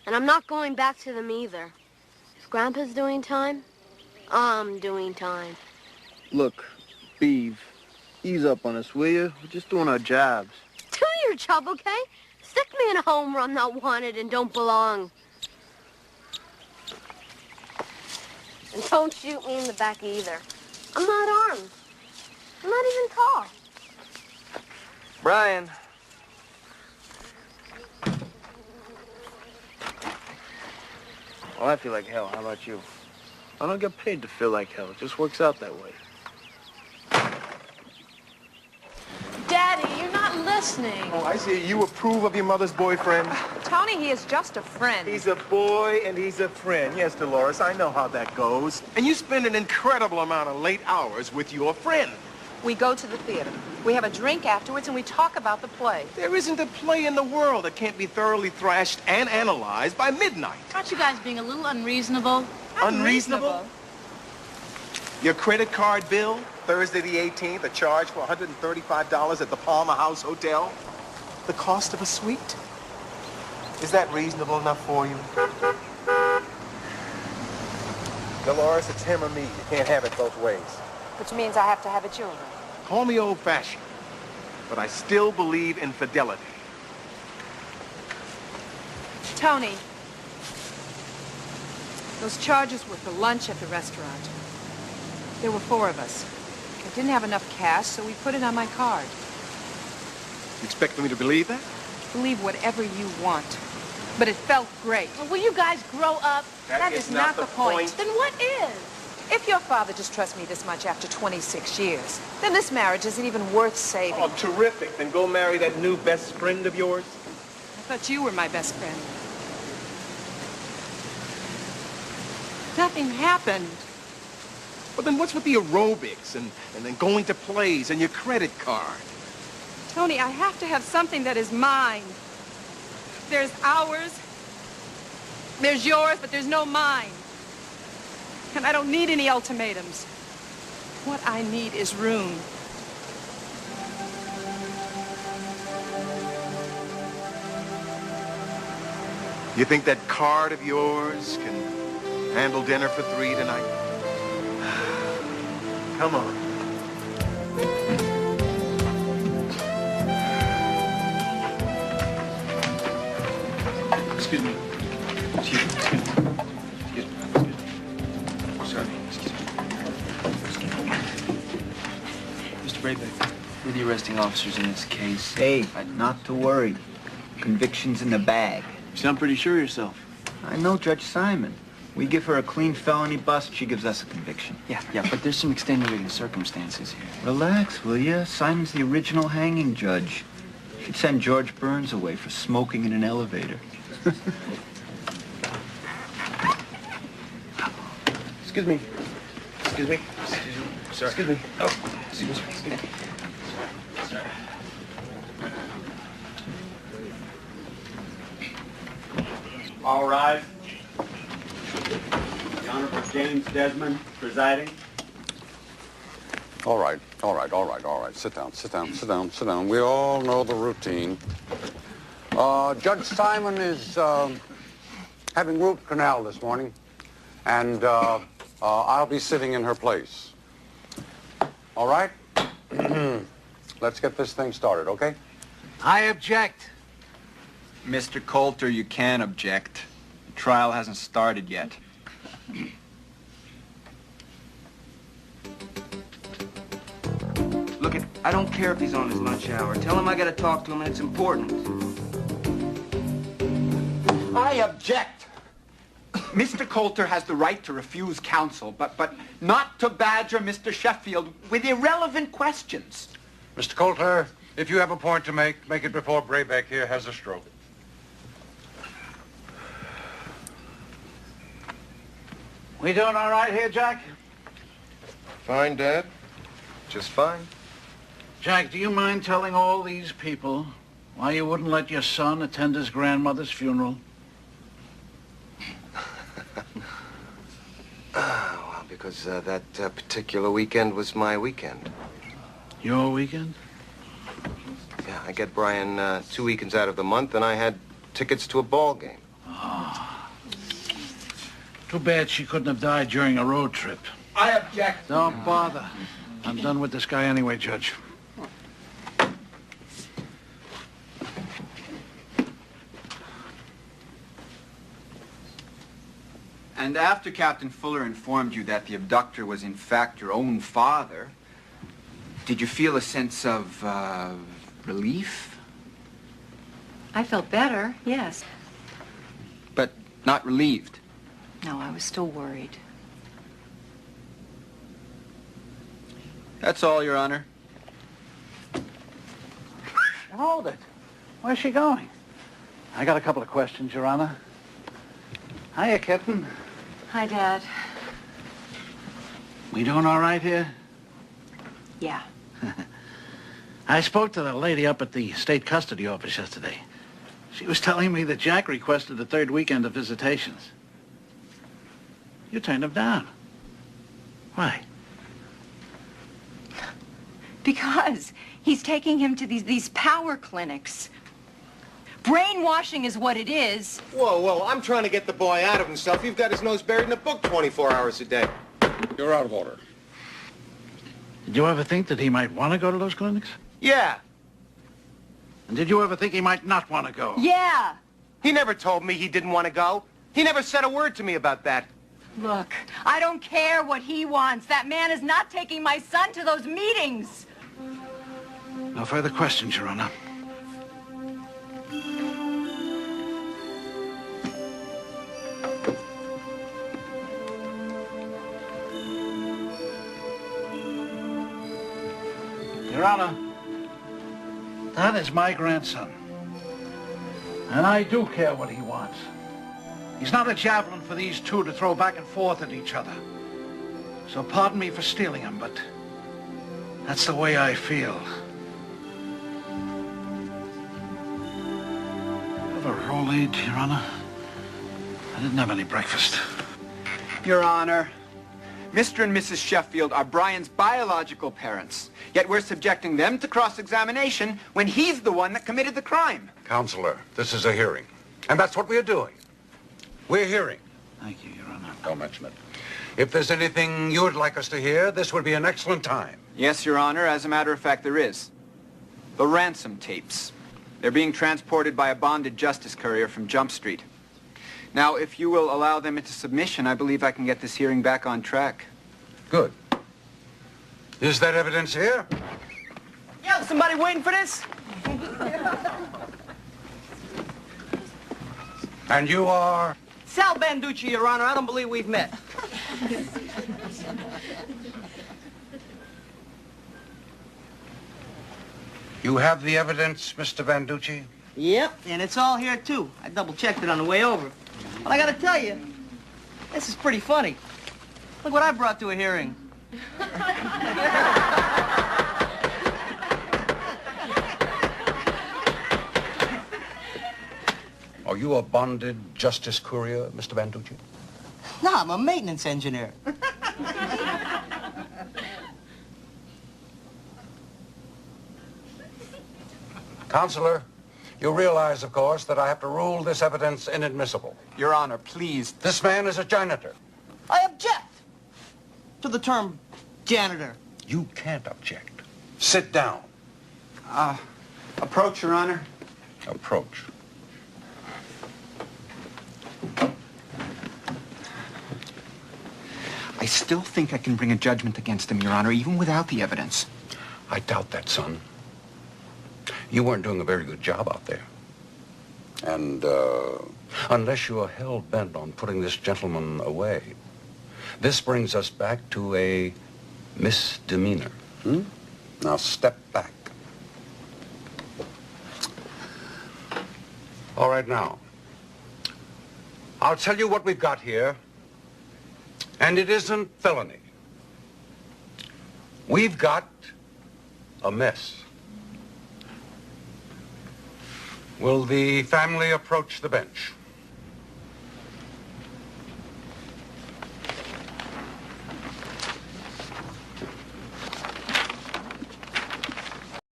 And I'm not going back to them either. If Grandpa's doing time, I'm doing time. Look, Beeve, ease up on us, will you? We're just doing our jobs. Do your job, okay? Stick me in a home run not wanted and don't belong. And don't shoot me in the back either. I'm not armed. I'm not even tall. Brian. Well, I feel like hell. How about you? I don't get paid to feel like hell. It just works out that way. Daddy, you're not listening. Oh, I see. You approve of your mother's boyfriend? Tony, he is just a friend. He's a boy and he's a friend. Yes, Dolores, I know how that goes. And you spend an incredible amount of late hours with your friend. We go to the theater. We have a drink afterwards and we talk about the play. There isn't a play in the world that can't be thoroughly thrashed and analyzed by midnight. Aren't you guys being a little unreasonable? Unreasonable? Your credit card bill, Thursday the 18th, a charge for $135 at the Palmer House Hotel. The cost of a suite? Is that reasonable enough for you? Dolores, it's him or me. You can't have it both ways. Which means I have to have it your way. Call me old-fashioned, but I still believe in fidelity. Tony, those charges were for lunch at the restaurant. There were 4 of us. I didn't have enough cash, so we put it on my card. You expect me to believe that? Believe whatever you want. But it felt great. Well, will you guys grow up? That is not the point. Then what is? If your father distrusts me this much after 26 years, then this marriage isn't even worth saving. Oh, terrific. Then go marry that new best friend of yours. I thought you were my best friend. Nothing happened. Well, then what's with the aerobics and then going to plays and your credit card? Tony, I have to have something that is mine. There's ours, there's yours, but there's no mine. And I don't need any ultimatums. What I need is room. You think that card of yours can handle dinner for 3 tonight? Come on. Excuse me. Excuse me. Excuse me. Excuse me. Sorry. Excuse me. Mr. Braybeck, we're the arresting officers in this case. Hey, not to worry. Conviction's in the bag. You sound pretty sure of yourself. I know Judge Simon. We give her a clean felony bust, she gives us a conviction. Yeah, but there's some extenuating circumstances here. Relax, will ya? Simon's the original hanging judge. She'd send George Burns away for smoking in an elevator. Excuse me. Excuse me. Sorry. Excuse me. Oh, excuse me. Sorry. All rise. The Honorable James Desmond presiding. All right. Sit down. We all know the routine. Judge Simon is having root canal this morning, and I'll be sitting in her place. All right? Let's get this thing started, okay? I object. Mr. Coulter, you can object. The trial hasn't started yet. Look, I don't care if he's on his lunch hour. Tell him I gotta talk to him and it's important. I object. Mr. Coulter has the right to refuse counsel, but not to badger Mr. Sheffield with irrelevant questions. Mr. Coulter, if you have a point to make it before Braybeck here has a stroke. We doing all right here, Jack? Fine, Dad. Just fine. Jack, do you mind telling all these people why you wouldn't let your son attend his grandmother's funeral? Well, because that particular weekend was my weekend. Your weekend? Yeah, I get Brian 2 weekends out of the month, and I had tickets to a ball game. Oh. Too bad she couldn't have died during a road trip. I object. Don't bother. I'm done with this guy anyway, Judge. And after Captain Fuller informed you that the abductor was in fact your own father, did you feel a sense of relief? I felt better, yes. But not relieved? No, I was still worried. That's all, Your Honor. Hold it. Where's she going? I got a couple of questions, Your Honor. Hiya, Kitten. Hi, Dad. We doing all right here? Yeah. I spoke to the lady up at the state custody office yesterday. She was telling me that Jack requested the third weekend of visitations. You turned him down. Why? Because he's taking him to these power clinics. Brainwashing is what it is. Whoa, I'm trying to get the boy out of himself. You've got his nose buried in a book 24 hours a day. You're out of order. Did you ever think that he might want to go to those clinics? Yeah. And did you ever think he might not want to go? Yeah. He never told me he didn't want to go. He never said a word to me about that. Look, I don't care what he wants. That man is not taking my son to those meetings. No further questions, Your Honor. Your Honor, that is my grandson. And I do care what he wants. He's not a javelin for these two to throw back and forth at each other. So pardon me for stealing him, but that's the way I feel. Have a roll aid, Your Honor? I didn't have any breakfast. Your Honor, Mr. and Mrs. Sheffield are Brian's biological parents, yet we're subjecting them to cross-examination when he's the one that committed the crime. Counselor, this is a hearing. And that's what we're doing. We're hearing. Thank you, Your Honor. Don't mention it. If there's anything you would like us to hear, this would be an excellent time. Yes, Your Honor, as a matter of fact, there is. The ransom tapes. They're being transported by a bonded justice courier from Jump Street. Now, if you will allow them into submission, I believe I can get this hearing back on track. Good. Is that evidence here? Yo, somebody waiting for this? And you are? Sal Banducci, Your Honor. I don't believe we've met. You have the evidence, Mr. Banducci? Yep, and it's all here, too. I double-checked it on the way over. But I gotta tell you, this is pretty funny. Look what I brought to a hearing. Are you a bonded justice courier, Mr. Banducci? No, I'm a maintenance engineer. Counselor, you realize, of course, that I have to rule this evidence inadmissible. Your Honor, please. This man is a janitor. I object to the term janitor. You can't object. Sit down. Approach, Your Honor. Approach. I still think I can bring a judgment against him, Your Honor, even without the evidence. I doubt that, son. You weren't doing a very good job out there. And, unless you are hell-bent on putting this gentleman away, this brings us back to a misdemeanor. Now step back. All right, now, I'll tell you what we've got here, and it isn't felony. We've got a mess. Will the family approach the bench?